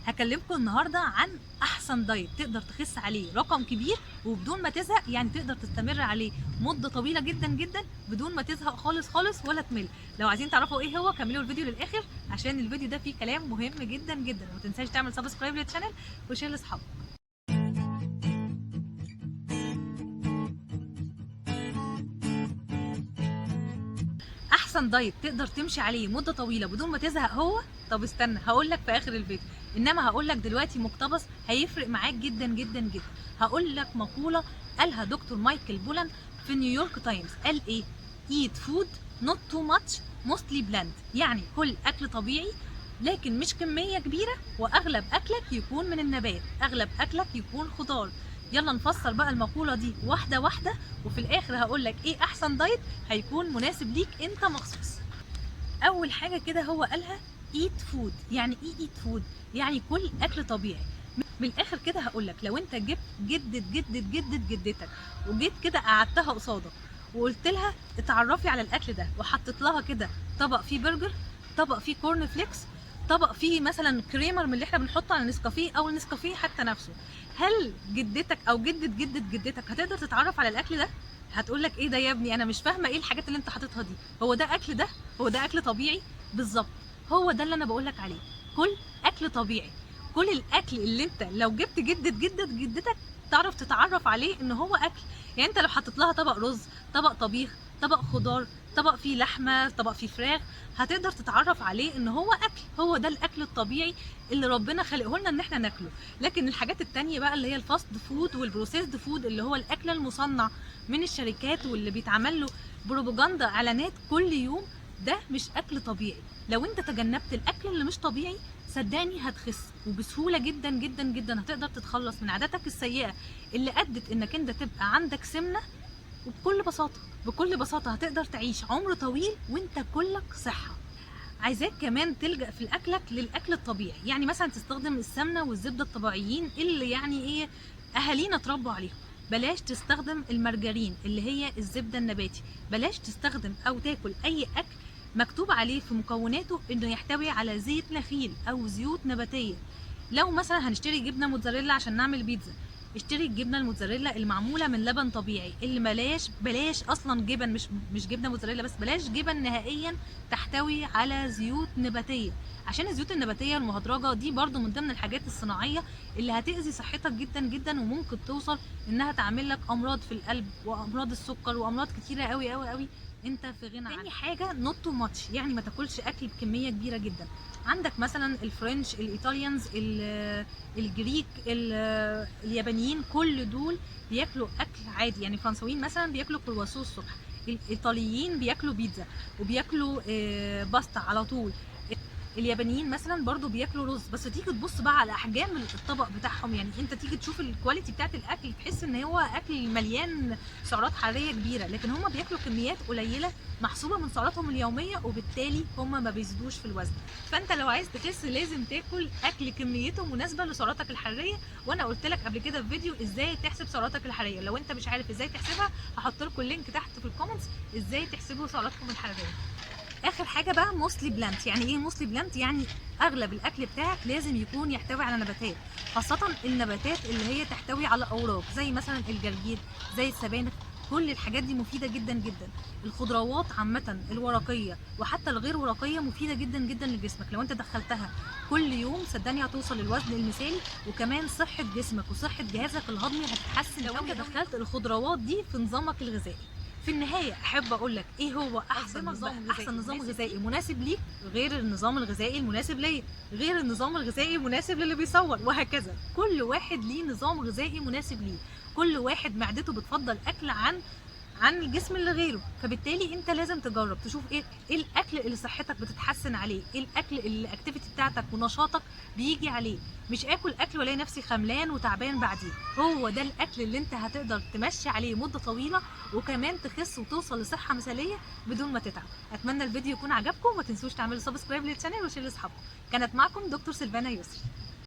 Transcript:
هكلمكم النهارده عن احسن دايت تقدر تخس عليه رقم كبير وبدون ما تزهق، يعني تقدر تستمر عليه مده طويله جدا جدا بدون ما تزهق خالص خالص ولا تمل. لو عايزين تعرفوا ايه هو كملوا الفيديو للاخر عشان الفيديو ده فيه كلام مهم جدا جدا. وما تنساش تعمل سبسكرايب للشانل وشير لاصحابك. احسن دايت تقدر تمشي عليه مده طويله بدون ما تزهق هو، طب استنى هقول لك في اخر الفيديو، انما هقول لك دلوقتي مقتبس هيفرق معاك جدا جدا جدا. هقول لك مقوله قالها دكتور مايكل بولان في نيويورك تايمز. قال ايه؟ eat food not too much mostly bland، يعني كل اكل طبيعي لكن مش كميه كبيره، واغلب اكلك يكون من النبات، اغلب اكلك يكون خضار. يلا نفسر بقى المقوله دي واحده واحده، وفي الاخر هقول لك ايه احسن دايت هيكون مناسب ليك انت مخصوص. اول حاجه كده هو قالها eat food. يعني ايه eat food؟ يعني كل اكل طبيعي. من الاخر كده هقول لك، لو انت جبت جدتك وجيت كده قعدتها قصادك وقلت لها اتعرفي على الاكل ده، وحطيت لها كده طبق فيه برجر، طبق فيه كورن فليكس، طبق فيه مثلا كريمر من اللي احنا بنحطه على النسكافيه او النسكافيه حتى نفسه، هل جدتك او جدة جدتك هتقدر تتعرف على الاكل ده؟ هتقول لك ايه ده يا ابني، انا مش فاهمه ايه الحاجات اللي انت حاططها دي، هو ده اكل؟ ده هو ده اكل طبيعي؟ بالظبط، هو ده اللي انا بقول لك عليه، كل اكل طبيعي. كل الاكل اللي انت لو جبت جدة جدتك تعرف تتعرف عليه ان هو اكل. يعني انت لو حطيت لها طبق رز، طبق طبيخ، طبق خضار، طبق فيه لحمه، طبق فيه فراخ، هتقدر تتعرف عليه ان هو اكل. هو ده الاكل الطبيعي اللي ربنا خلقه لنا ان احنا ناكله. لكن الحاجات التانية بقى اللي هي الفاست فود والبروسيسد فود، اللي هو الاكل المصنع من الشركات واللي بيتعمل له بروباجندا اعلانات كل يوم، ده مش اكل طبيعي. لو انت تجنبت الاكل اللي مش طبيعي صدقني هتخس، وبسهوله جدا جدا جدا هتقدر تتخلص من عاداتك السيئه اللي ادت انك انت تبقى عندك سمنه. بكل بساطه هتقدر تعيش عمر طويل وانت كلك صحه. عايزاك كمان تلجأ في اكلك للاكل الطبيعي، يعني مثلا تستخدم السمنه والزبده الطبيعيين اللي يعني ايه اهالينا اتربوا عليهم. بلاش تستخدم المارجرين اللي هي الزبده النباتي. بلاش تستخدم او تاكل اي اكل مكتوب عليه في مكوناته انه يحتوي على زيت نخيل او زيوت نباتيه. لو مثلا هنشتري جبنه موتزاريلا عشان نعمل بيتزا، اشتري الجبنه الموتزاريلا المعموله من لبن طبيعي، اللي بلاش اصلا جبن، مش جبنه موتزاريلا بس، بلاش جبن نهائيا تحتوي على زيوت نباتيه، عشان الزيوت النباتيه المهدرجه دي برضو من ضمن الحاجات الصناعيه اللي هتأذي صحتك جدا جدا، وممكن توصل انها تعمل لك امراض في القلب وامراض السكر وامراض كتيره قوي قوي قوي انت في غنى عنها. تاني حاجه نوت تو ماتش، يعني ما تاكلش اكل بكميه كبيره جدا. عندك مثلا الفرنش، الايطاليانز، الجريك، اليابانيين، كل دول بياكلوا اكل عادي. يعني الفرنساويين مثلا بياكلوا كرواسون الصبح، الايطاليين بياكلوا بيتزا وبياكلوا باستا على طول، اليابانيين مثلا برضو بياكلوا رز. بس تيجي تبص بقى على احجام الطبق بتاعهم، يعني انت تيجي تشوف الكواليتي بتاعت الاكل تحس ان هو اكل مليان سعرات حراريه كبيره، لكن هم بياكلوا كميات قليله محسوبه من سعراتهم اليوميه، وبالتالي هم ما بيزيدوش في الوزن. فانت لو عايز تخس لازم تاكل اكل كميته مناسبه لسعراتك الحراريه. وانا قلت لك قبل كده في فيديو ازاي تحسب سعراتك الحراريه، لو انت مش عارف ازاي تحسبها هحط لكم اللينك تحت في الكومنتس ازاي تحسبوا سعراتكم الحراريه. اخر حاجه بقى موستلي بلانت. يعني ايه موستلي بلانت؟ يعني اغلب الاكل بتاعك لازم يكون يحتوي على نباتات، خاصه النباتات اللي هي تحتوي على اوراق زي مثلا الجرجير، زي السبانخ. كل الحاجات دي مفيده جدا جدا. الخضروات عامه الورقيه وحتى الغير ورقيه مفيده جدا جدا لجسمك. لو انت دخلتها كل يوم صدقني هتوصل للوزن المثالي، وكمان صحه جسمك وصحه جهازك الهضمي هتتحسن لو انت دخلت الخضروات دي في نظامك الغذائي. في النهايه احب اقول لك ايه هو احسن نظام غذائي مناسب ليك، غير النظام الغذائي المناسب ليا، غير النظام الغذائي المناسب للي بيصور، وهكذا. كل واحد ليه نظام غذائي مناسب ليه، كل واحد معدته بتفضل اكل عن الجسم اللي غيره. فبالتالي انت لازم تجرب تشوف ايه الاكل اللي صحتك بتتحسن عليه، ايه الاكل اللي الاكتيفيتي بتاعتك ونشاطك بيجي عليه. مش اكل والاقي نفسي خملان وتعبان بعديه. هو ده الاكل اللي انت هتقدر تمشي عليه مده طويله وكمان تخس وتوصل لصحه مثاليه بدون ما تتعب. اتمنى الفيديو يكون عجبكم، وما تنسوش تعملوا سبسكرايب للشانل وشير لاصحابكم. كانت معكم دكتور سيلفانا يسري.